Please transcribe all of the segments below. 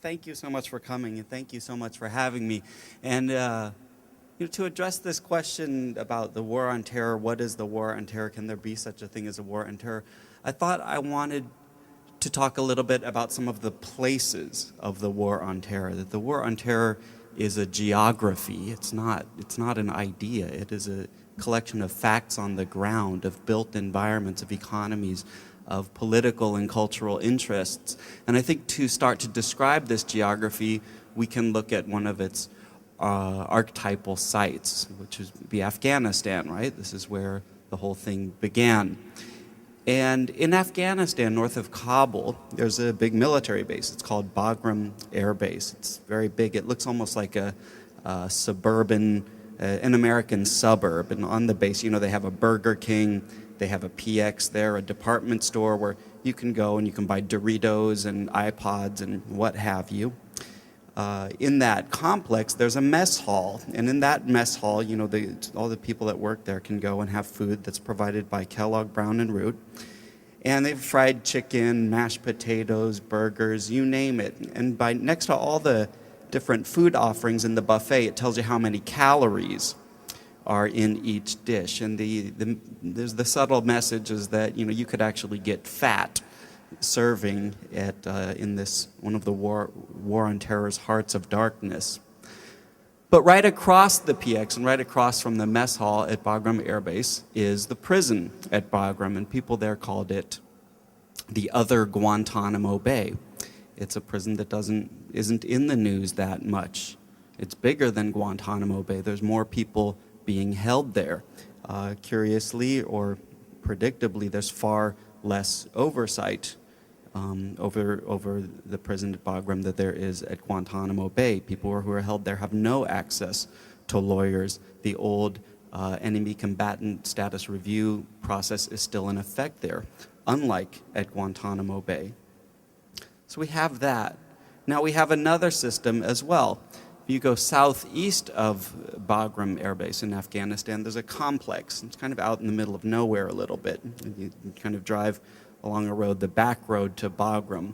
Thank you so much for coming, and thank you so much for having me. And to address this question about the war on terror, what is the war on terror? Can there be such a thing as a war on terror? I thought I wanted to talk a little bit about some of the places of the war on terror. That the war on terror is a geography. It's not an idea. It is a collection of facts on the ground, of built environments, of economies, of political and cultural interests. And I think to start to describe this geography, we can look at one of its archetypal sites, which is the Afghanistan, right? This is where the whole thing began. And in Afghanistan, north of Kabul, there's a big military base. It's called Bagram Air Base. It's very big. It looks almost like a suburban, an American suburb. And on the base, they have a Burger King, they have a PX there, a department store where you can go and you can buy Doritos and iPods and what have you. In that complex, there's a mess hall. And in that mess hall, all the people that work there can go and have food that's provided by Kellogg, Brown, and Root. And they've fried chicken, mashed potatoes, burgers, you name it. And next to all the different food offerings in the buffet, it tells you how many calories are in each dish. And there's the subtle message is that you could actually get fat serving at in this one of the war on terror's hearts of darkness. But right across the PX and right across from the mess hall at Bagram Air Base is the prison at Bagram, and people there called it the other Guantanamo Bay. It's a prison that isn't in the news that much. It's bigger than Guantanamo Bay. There's more people being held there. Curiously or predictably, there's far less oversight over the prison at Bagram that there is at Guantanamo Bay. People who are held there have no access to lawyers. The old enemy combatant status review process is still in effect there, unlike at Guantanamo Bay. So we have that. Now we have another system as well. If you go southeast of Bagram Air Base in Afghanistan, there's a complex. It's kind of out in the middle of nowhere a little bit. You kind of drive along a road, the back road to Bagram,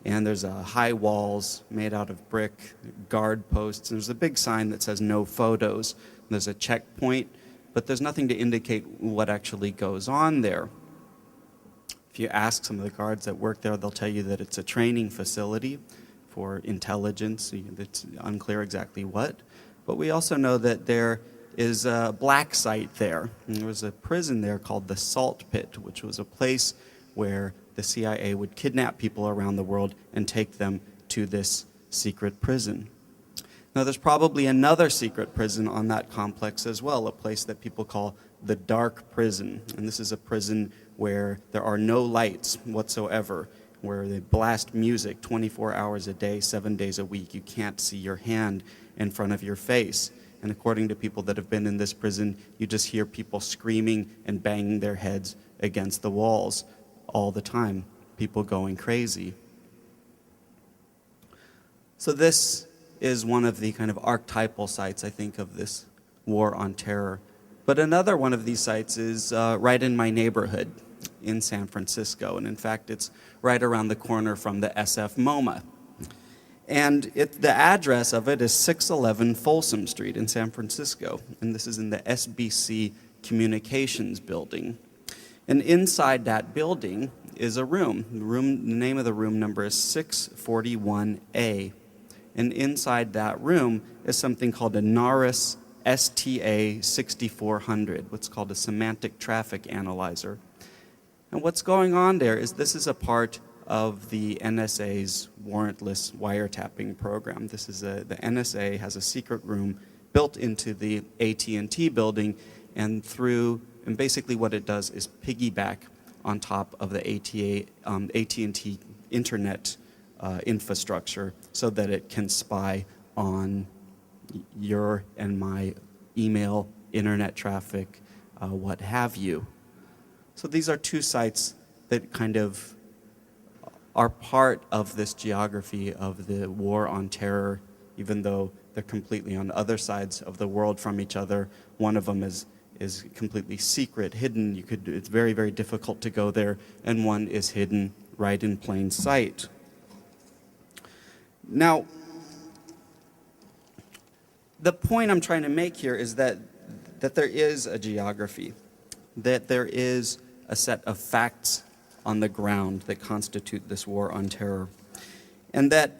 and there's high walls made out of brick, guard posts, and there's a big sign that says no photos. There's a checkpoint, but there's nothing to indicate what actually goes on there. If you ask some of the guards that work there, they'll tell you that it's a training facility for intelligence. It's unclear exactly what. But we also know that there is a black site there. And there was a prison there called the Salt Pit, which was a place where the CIA would kidnap people around the world and take them to this secret prison. Now, there's probably another secret prison on that complex as well, a place that people call the Dark Prison. And this is a prison where there are no lights whatsoever, where they blast music 24 hours a day, 7 days a week. You can't see your hand in front of your face. And according to people that have been in this prison, you just hear people screaming and banging their heads against the walls all the time, people going crazy. So this is one of the kind of archetypal sites, I think, of this war on terror. But another one of these sites is right in my neighborhood in San Francisco. And in fact, it's right around the corner from the SF MoMA. And the address of it is 611 Folsom Street in San Francisco. And this is in the SBC Communications building. And inside that building is a room. The name of the room number is 641A. And inside that room is something called a NARIS STA 6400, what's called a semantic traffic analyzer. And what's going on there is this is a part of the NSA's warrantless wiretapping program. The NSA has a secret room built into the AT&T building, and basically what it does is piggyback on top of the AT&T internet infrastructure so that it can spy on your and my email, internet traffic, what have you. So these are two sites that kind of are part of this geography of the war on terror, even though they're completely on other sides of the world from each other. One of them is completely secret, hidden. It's very, very difficult to go there, and one is hidden right in plain sight. Now, the point I'm trying to make here is that there is a geography, that there is a set of facts on the ground that constitute this war on terror, and that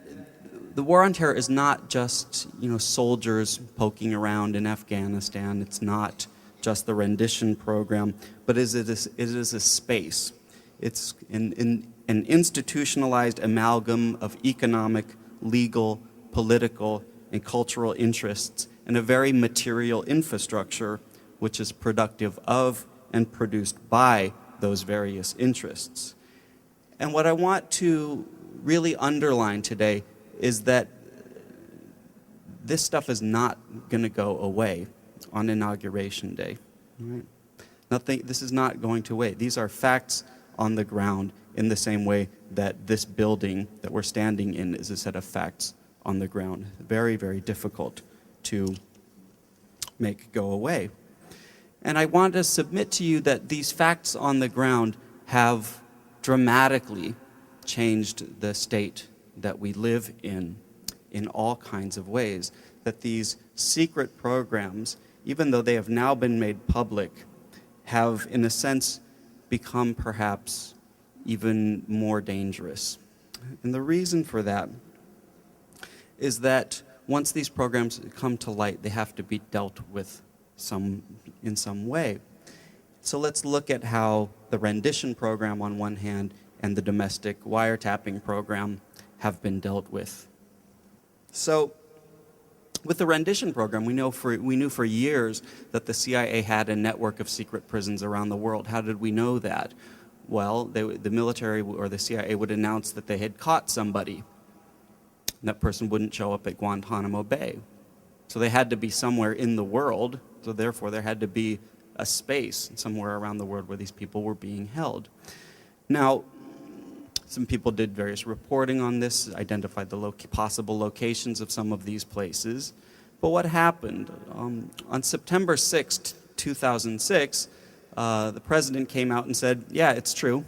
the war on terror is not just, soldiers poking around in Afghanistan. It's not just the rendition program, but it is a space. It's an institutionalized amalgam of economic, legal, political, and cultural interests, and a very material infrastructure which is productive of and produced by those various interests. And what I want to really underline today is that this stuff is not going to go away on Inauguration Day. Right? This is not going to wait. These are facts on the ground in the same way that this building that we're standing in is a set of facts on the ground. Very, very difficult to make go away. And I want to submit to you that these facts on the ground have dramatically changed the state that we live in all kinds of ways. That these secret programs, even though they have now been made public, have, in a sense, become perhaps even more dangerous. And the reason for that is that once these programs come to light, they have to be dealt with in some way. So let's look at how the rendition program on one hand and the domestic wiretapping program have been dealt with. So with the rendition program, we knew for years that the CIA had a network of secret prisons around the world. How did we know that? Well, the military or the CIA would announce that they had caught somebody. And that person wouldn't show up at Guantanamo Bay. So they had to be somewhere in the world, so therefore there had to be a space somewhere around the world where these people were being held. Now, some people did various reporting on this, identified the possible locations of some of these places. But what happened? On September 6th, 2006, the president came out and said, yeah, it's true.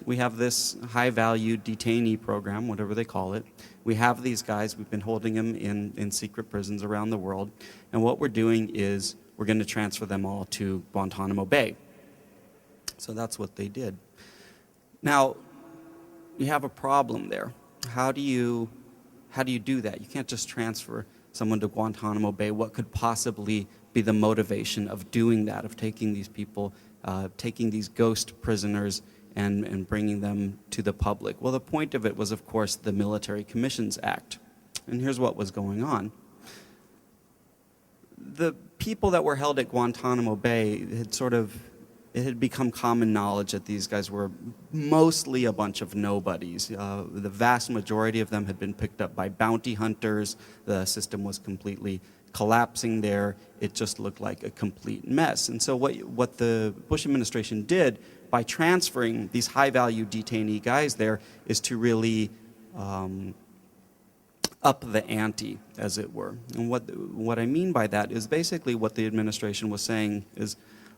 We have this high-value detainee program, whatever they call it. We have these guys. We've been holding them in secret prisons around the world. And what we're doing is we're going to transfer them all to Guantanamo Bay. So that's what they did. Now, you have a problem there. How do you do that? You can't just transfer someone to Guantanamo Bay. What could possibly be the motivation of doing that, of taking these people, taking these ghost prisoners and bringing them to the public? Well, the point of it was, of course, the Military Commissions Act. And here's what was going on. The people that were held at Guantanamo Bay it had become common knowledge that these guys were mostly a bunch of nobodies. The vast majority of them had been picked up by bounty hunters. The system was completely collapsing there. It just looked like a complete mess. And so what the Bush administration did by transferring these high-value detainee guys there is to really up the ante, as it were. And what I mean by that is basically what the administration was saying is,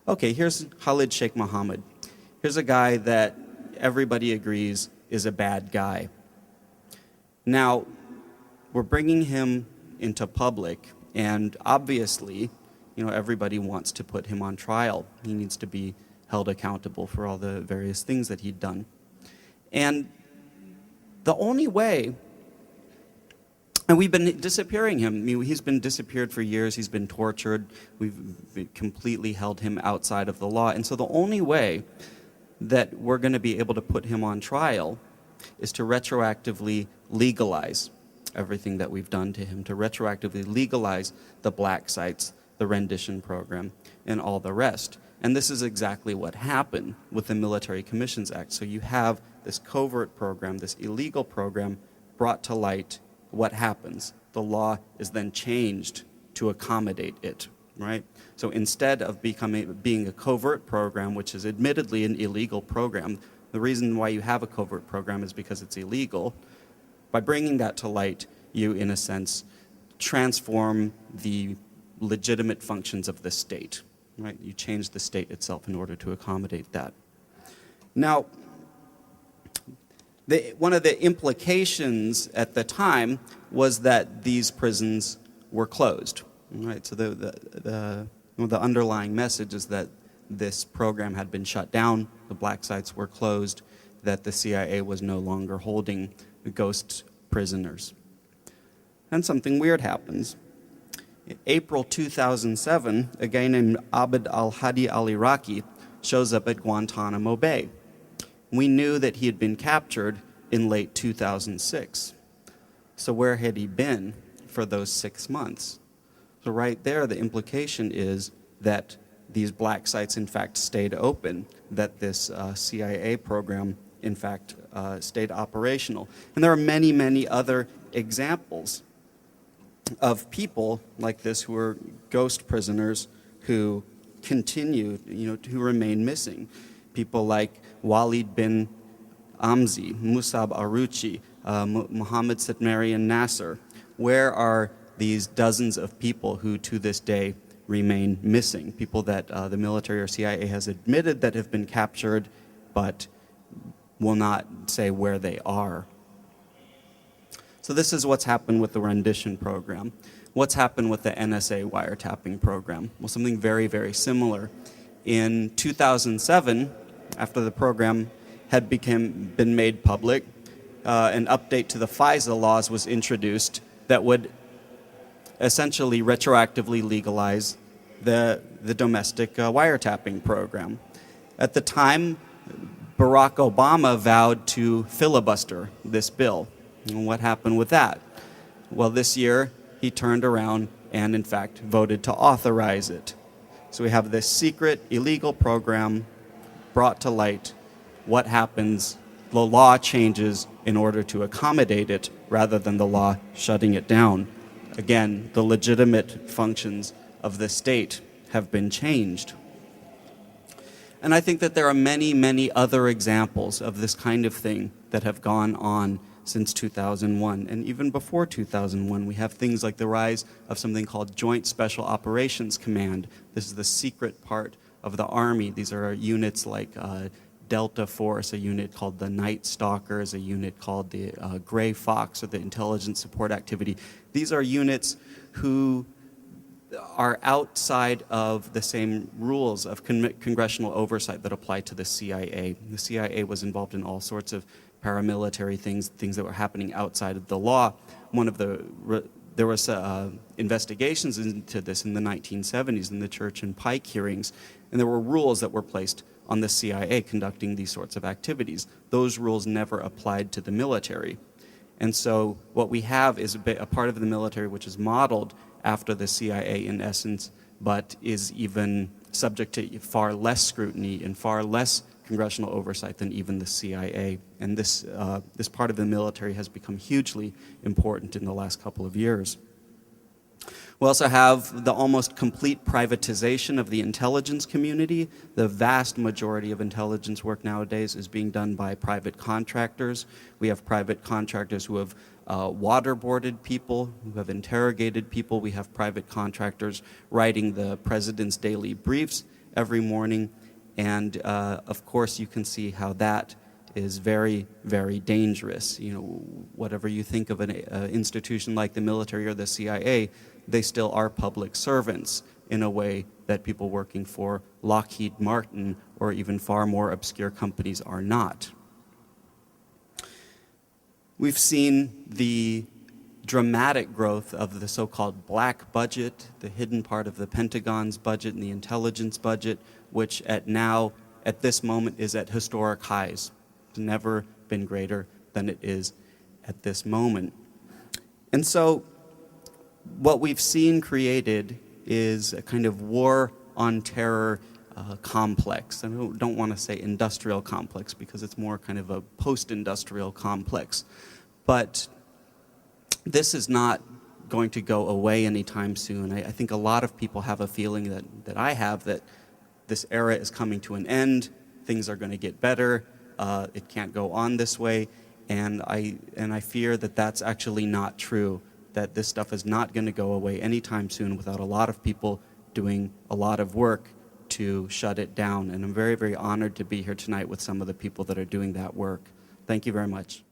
okay, here's Khalid Sheikh Mohammed. Here's a guy that everybody agrees is a bad guy. Now, we're bringing him into public, and obviously, everybody wants to put him on trial. He needs to be held accountable for all the various things that he'd done. And the only way, and we've been disappearing him. I mean, he's been disappeared for years. He's been tortured. We've completely held him outside of the law. And so the only way that we're going to be able to put him on trial is to retroactively legalize everything that we've done to him, to retroactively legalize the black sites, the rendition program, and all the rest. And this is exactly what happened with the Military Commissions Act. So you have this covert program, this illegal program brought to light. What happens? The law is then changed to accommodate it, right? So instead of being a covert program, which is admittedly an illegal program, the reason why you have a covert program is because it's illegal. By bringing that to light, you, in a sense, transform the legitimate functions of the state, right? You change the state itself in order to accommodate that. Now, One of the implications at the time was that these prisons were closed. Right? So the underlying message is that this program had been shut down, the black sites were closed, that the CIA was no longer holding ghost prisoners. And something weird happens. In April 2007, a guy named Abd al-Hadi al-Iraqi shows up at Guantanamo Bay. We knew that he had been captured in late 2006. So where had he been for those 6 months? So right there, the implication is that these black sites, in fact, stayed open, that this CIA program, in fact, stayed operational. And there are many, many other examples of people like this who are ghost prisoners who continue, to remain missing. People like Walid bin Amzi, Musab Aruchi, Mohammed Satmarian Nasser. Where are these dozens of people who to this day remain missing? People that the military or CIA has admitted that have been captured, but will not say where they are. So this is what's happened with the rendition program. What's happened with the NSA wiretapping program? Well, something very, very similar. In 2007, after the program had been made public, an update to the FISA laws was introduced that would essentially retroactively legalize the domestic wiretapping program. At the time, Barack Obama vowed to filibuster this bill. And what happened with that? Well, this year, he turned around and, in fact, voted to authorize it. So we have this secret, illegal program brought to light. What happens? The law changes in order to accommodate it rather than the law shutting it down. Again, the legitimate functions of the state have been changed. And I think that there are many, many other examples of this kind of thing that have gone on since 2001. And even before 2001, we have things like the rise of something called Joint Special Operations Command. This is the secret part of the Army. These are units like Delta Force, a unit called the Night Stalkers, a unit called the Gray Fox, or the Intelligence Support Activity. These are units who are outside of the same rules of congressional oversight that apply to the CIA. The CIA was involved in all sorts of paramilitary things that were happening outside of the law. There was investigations into this in the 1970s in the Church and Pike hearings, and there were rules that were placed on the CIA conducting these sorts of activities. Those rules never applied to the military. And so what we have is a part of the military which is modeled after the CIA in essence, but is even subject to far less scrutiny and far less congressional oversight than even the CIA. And this part of the military has become hugely important in the last couple of years. We also have the almost complete privatization of the intelligence community. The vast majority of intelligence work nowadays is being done by private contractors. We have private contractors who have waterboarded people, who have interrogated people. We have private contractors writing the president's daily briefs every morning. And of course, you can see how that is very, very dangerous. Whatever you think of an institution like the military or the CIA, they still are public servants in a way that people working for Lockheed Martin or even far more obscure companies are not. We've seen the dramatic growth of the so-called black budget, the hidden part of the Pentagon's budget and the intelligence budget, which at this moment is at historic highs. It's never been greater than it is at this moment. And so what we've seen created is a kind of war on terror complex. I don't want to say industrial complex because it's more kind of a post-industrial complex. But this is not going to go away anytime soon. I think a lot of people have a feeling that I have that this era is coming to an end, things are going to get better, it can't go on this way, and I fear that that's actually not true, that this stuff is not going to go away anytime soon without a lot of people doing a lot of work to shut it down. And I'm very, very honored to be here tonight with some of the people that are doing that work. Thank you very much.